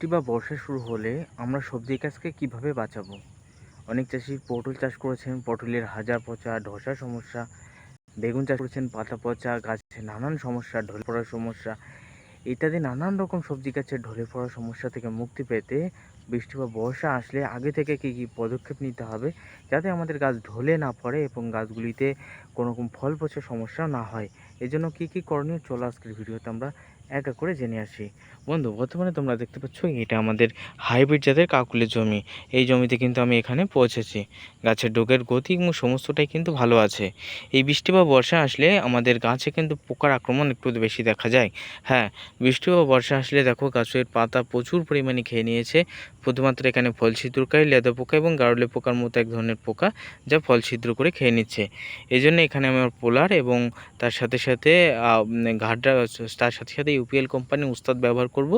বৃষ্টি বা বর্ষা শুরু হলে আমরা সবজি গাছকে কিভাবে বাঁচাবো? অনেক চাষি পটল চাষ করেছেন, পটলের হাজা পচা, ধসা সমস্যা, বেগুন চাষ করেছেন, পাতা পচা, গাছে নানান সমস্যা, ঢলে পড়ার সমস্যা ইত্যাদি নানান রকম সবজি গাছের ঢলে পড়ার সমস্যা থেকে মুক্তি পেতে বৃষ্টি বা বর্ষা আসলে আগে থেকে কী পদক্ষেপ নিতে হবে যাতে আমাদের গাছ ঢলে না পড়ে এবং গাছগুলিতে কোনো রকম ফল পচার সমস্যা না হয়। এজন্য কী করণীয় চলো আজকের ভিডিওতে আমরা এক এক করে জেনে আসি। বন্ধু, বর্তমানে তোমরা দেখতে পাচ্ছ এটা আমাদের হাইব্রিড জাতের কাকুলের জমি। এই জমিতে কিন্তু আমি এখানে পৌঁছেছি। গাছের ডোগের গতি এবং সমস্তটাই কিন্তু ভালো আছে। এই বৃষ্টি বা বর্ষা আসলে আমাদের গাছে কিন্তু পোকার আক্রমণ একটু বেশি দেখা যায়। হ্যাঁ, বৃষ্টি ও বর্ষা আসলে দেখো গাছের পাতা প্রচুর পরিমাণে খেয়ে নিয়েছে। শুধুমাত্র এখানে ফল ছিদ্রকারী লেদা পোকা এবং গারুলে পোকার মতো এক ধরনের পোকা যা ফল ছিদ্র করে খেয়ে নিচ্ছে। এই জন্য এখানে আমার পোলার এবং তার সাথে সাথে ঘাটটা তার সাথে সাথে ইউপিএল কোম্পানির উস্তাদ ব্যবহার করব।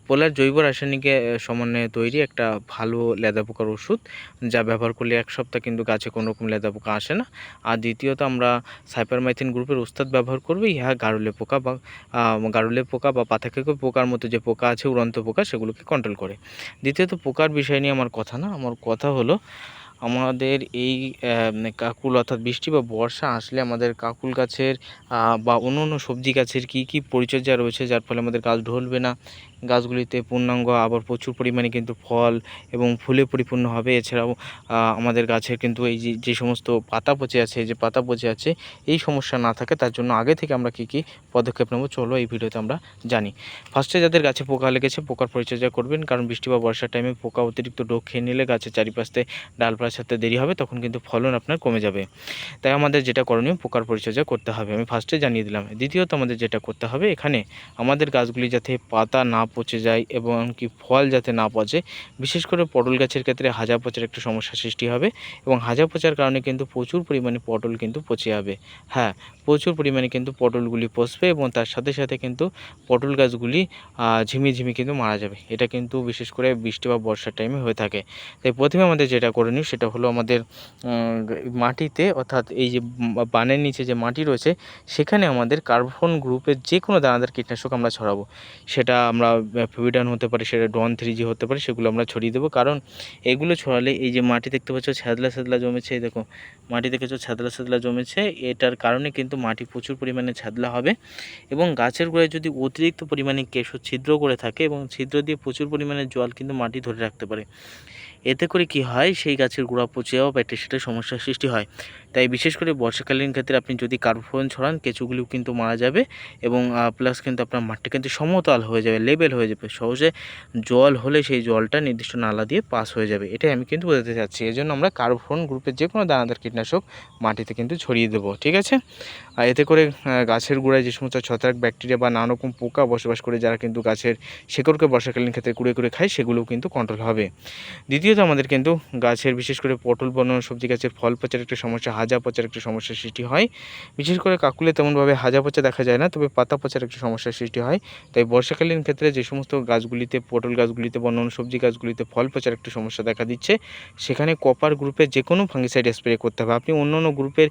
পোলার জৈব রাসায়নিকের সমন্বয়ে তৈরি একটা ভালো লেদা পোকার ওষুধ, যা ব্যবহার করলে এক সপ্তাহ কিন্তু গাছে কোনো রকম লেদা পোকা আসে না। আর দ্বিতীয়ত আমরা সাইপারমাইথিন গ্রুপের উস্তাদ ব্যবহার করব। ইহা গারুলে পোকা বা পাতাখেকো পোকার মতো যে পোকা আছে, উড়ন্ত পোকা, সেগুলোকে কন্ট্রোল করে। দ্বিতীয়ত পোকার বিষয় নিয়ে আমার কথা না, আমার কথা হলো আমাদের এই কাকুল অর্থাৎ বৃষ্টি বা বর্ষা আসলে আমাদের কাকুল গাছের বা অন্য অন্য সবজি গাছের কী পরিচর্যা রয়েছে যার ফলে আমাদের গাছ ঢলবে না, গাছগুলিতে পূর্ণাঙ্গ আবার প্রচুর পরিমাণে কিন্তু ফল এবং ফুলে পরিপূর্ণ হবে। এছাড়াও আমাদের গাছের কিন্তু এই যে সমস্ত পাতা পচে আছে, যে পাতা পচে আছে, এই সমস্যা না থাকে তার জন্য আগে থেকে আমরা কী পদক্ষেপ নেব চলো এই ভিডিওতে আমরা জানি। ফার্স্টে যাদের গাছে পোকা লেগেছে পোকার পরিচর্যা করবেন, কারণ বৃষ্টি বা বর্ষার টাইমে পোকা অতিরিক্ত ডোক খেয়ে নিলে গাছের চারিপাশে ডালপালা ছাড়তে দেরি হবে, তখন কিন্তু ফলন আপনার কমে যাবে। তাই আমাদের যেটা করণীয়, পোকার পরিচর্যা করতে হবে, আমি ফার্স্টে জানিয়ে দিলাম। দ্বিতীয়ত আমাদের যেটা করতে হবে, এখানে আমাদের গাছগুলি যাতে পাতা না পচে যায় এবং কি ফল যাতে না পচে, বিশেষ করে পটল গাছের ক্ষেত্রে হাজা পচার একটা সমস্যা সৃষ্টি হবে এবং হাজা পচার কারণে কিন্তু প্রচুর পরিমাণে পটল কিন্তু পচে যাবে। হ্যাঁ, প্রচুর পরিমাণে কিন্তু পটলগুলি পচবে এবং তার সাথে সাথে কিন্তু পটল গাছগুলি ঝিমিয়ে কিন্তু মারা যাবে। এটা কিন্তু বিশেষ করে বৃষ্টি বা বর্ষার টাইমে হয়ে থাকে। তাই প্রথমে আমাদের যেটা করণীয় সেটা হলো আমাদের মাটিতে, অর্থাৎ এই যে বানের নিচে যে মাটি রয়েছে সেখানে আমাদের কার্বন গ্রুপের যে কোনো দানাদার কীটনাশক আমরা ছড়াবো। সেটা আমরা ফেভিডান হতে পারে, সেটা ডন 3G হতে পারে, সেগুলো আমরা ছড়িয়ে দেবো। কারণ এগুলো ছড়ালে এই যে মাটি দেখতে পাচ্ছ ছ্যাদলা জমেছে, এই দেখো মাটি দেখেছো ছ্যাদলা জমেছে, এটার কারণে কিন্তু মাটি প্রচুর পরিমাণে ছ্যাদলা হবে এবং গাছের গোড়ায় যদি অতিরিক্ত পরিমাণে কেঁচো ছিদ্র করে থাকে এবং ছিদ্র দিয়ে প্রচুর পরিমাণে জল কিন্তু মাটি ধরে রাখতে পারে। এতে করে কি হয়, সেই গাছের গোড়া পচে যাওয়া বা সেটা সমস্যার সৃষ্টি হয়। তাই বিশেষ করে বর্ষাকালীন ক্ষেত্রে আপনি যদি কার্বোফোন ছড়ান, কেঁচোগুলিও কিন্তু মারা যাবে এবং প্লাস কিন্তু আপনার মাঠটা কিন্তু সমতল হয়ে যাবে, লেভেল হয়ে যাবে। সহজে জল হলে সেই জলটা নির্দিষ্ট নালা দিয়ে পাস হয়ে যাবে, এটাই আমি কিন্তু বোঝাতে চাচ্ছি। এই জন্য আমরা কার্বোফোন গ্রুপের যে কোনো দানাদার কীটনাশক মাটিতে কিন্তু ছড়িয়ে দেবো, ঠিক আছে? আর এতে করে গাছের গোড়ায় যে সমস্ত ছত্রাক ব্যাকটেরিয়া বা নানা রকম পোকা বসবাস করে, যারা কিন্তু গাছের শেকড়কে বর্ষাকালীন ক্ষেত্রে কুড়ে খায়, সেগুলোও কিন্তু কন্ট্রোল হবে। দ্বিতীয়ত আমাদের কিন্তু গাছের, বিশেষ করে পটল বা অন্যান্য সবজি গাছের ফল পচার একটা সমস্যা, হাজা পচার একটা সমস্যার সৃষ্টি হয়। বিশেষ করে কাকুলে তেমনভাবে হাজা পচা দেখা যায় না, তবে পাতা পচার একটা সমস্যার সৃষ্টি হয়। তাই বর্ষাকালীন ক্ষেত্রে যে সমস্ত গাছগুলিতে, পটল গাছগুলিতে বা অন্যান্য সবজি গাছগুলিতে ফল পচার একটা সমস্যা দেখা দিচ্ছে, সেখানে কপার গ্রুপের যে কোনো ফাঙ্গিসাইড স্প্রে করতে হবে। আপনি অন্য অন্য গ্রুপের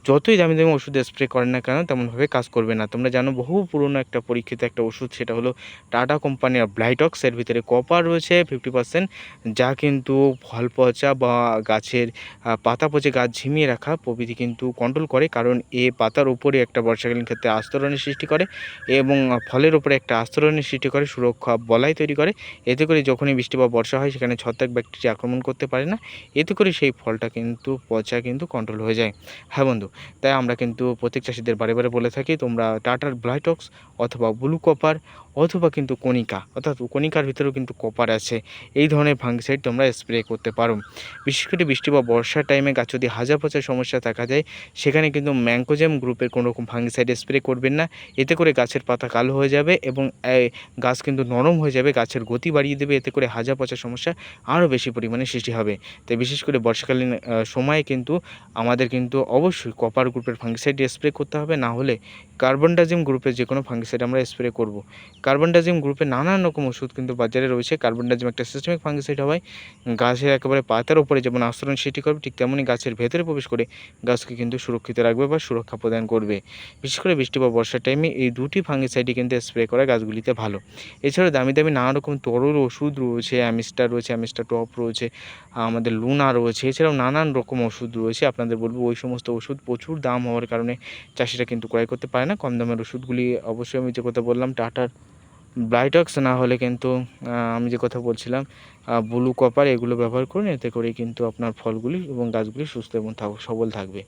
যতই দামি ওষুধ স্প্রে করেন না কেন, তেমনভাবে কাজ করবে না। তোমরা জানো বহু পুরনো একটা পরীক্ষিত একটা ওষুধ, সেটা হলো টাটা কোম্পানির ব্লাইটক্স। এর ভিতরে কপার রয়েছে 50%, যা কিন্তু ফল পচা বা গাছের পাতা পচে গাছ ঝিমিয়ে রাখা প্রভৃতি কিন্তু কন্ট্রোল করে। কারণ এ পাতার উপরে একটা বর্ষাকালীন ক্ষেত্রে আস্তরণের সৃষ্টি করে এবং ফলের উপরে একটা আস্তরণের সৃষ্টি করে, সুরক্ষা বলয় তৈরি করে। এতে করে যখনই বৃষ্টি বা বর্ষা হয়, সেখানে ছত্রাক ব্যাকটেরিয়া আক্রমণ করতে পারে না। এতে করে সেই ফলটা কিন্তু পচা কিন্তু কন্ট্রোল হয়ে যায়। হ্যাঁ বন্ধু, তাই আমরা কিন্তু প্রত্যেক চাষিদের বারে বলে থাকি, তোমরা টাটার ব্লাইটক্স অথবা ব্লু কপার অথবা কিন্তু কণিকা, অর্থাৎ কণিকার ভিতরেও কিন্তু কপার আছে, এই ধরনের ফাঙ্গিসাইড তোমরা স্প্রে করতে পারো। বিশেষ করে বৃষ্টি বা বর্ষার টাইমে গাছ যদি হাজা পচার সমস্যা দেখা যায়, সেখানে কিন্তু ম্যাঙ্কোজেম গ্রুপের কোনো রকম ফাঙ্গিসাইড স্প্রে করবেন না। এতে করে গাছের পাতা কালো হয়ে যাবে এবং গাছ কিন্তু নরম হয়ে যাবে, গাছের গতি বাড়িয়ে দেবে। এতে করে হাজা পচার সমস্যা আরও বেশি পরিমাণে সৃষ্টি হবে। তাই বিশেষ করে বর্ষাকালীন সময়ে কিন্তু আমাদের কিন্তু অবশ্যই কপার গ্রুপের ফাঙ্গিসাইড স্প্রে করতে হবে, না হলে কার্বনডাজিম গ্রুপের যে কোনো ফাঙ্গিসাইড আমরা স্প্রে করব। কার্বনডাজিম গ্রুপে নানান রকম ওষুধ কিন্তু বাজারে রয়েছে। কার্বনডাজিম একটা সিস্টেমিক ফাঙ্গিসাইড হওয়ায় গাছের একেবারে পাতার ওপরে যেমন আস্তরণ সৃষ্টি করবে, ঠিক তেমনই গাছের ভেতরে প্রবেশ করে গাছকে কিন্তু সুরক্ষিত রাখবে বা সুরক্ষা প্রদান করবে। বিশেষ করে বৃষ্টি বা বর্ষার টাইমে এই দুটি ফাঙ্গিসাইডই কিন্তু স্প্রে করা গাছগুলিতে ভালো। এছাড়াও দামি দামি নানা রকম তরল ওষুধ রয়েছে, অ্যামিস্টার টপ রয়েছে, আমাদের লুনা রয়েছে, এছাড়াও নানান রকম ওষুধ রয়েছে। আপনাদের বলবো ওই সমস্ত ওষুধ প্রচুর দাম হওয়ার কারণে চাষিরা কিন্তু ক্রয় করতে পারে না। কম দামের ওষুধগুলি অবশ্যই আমি যে কথা বললাম টাটার ব্লাইটক্স, না হলে কিন্তু আমি যে কথা বলছিলাম ব্লু কপার, এগুলো ব্যবহার করুন। এতে করে কিন্তু আপনার ফলগুলি এবং গাছগুলি সুস্থ এবং সবল থাকবে।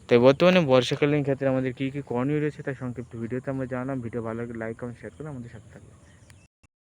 তাই বর্তমানে বর্ষাকালীন ক্ষেত্রে আমাদের কী কী করণীয় রয়েছে তার সংক্ষিপ্ত ভিডিওতে আমরা জানালাম। ভিডিও ভালো লাগলে লাইক কমেন্ট শেয়ার করে আমাদের সাথে থাকবে।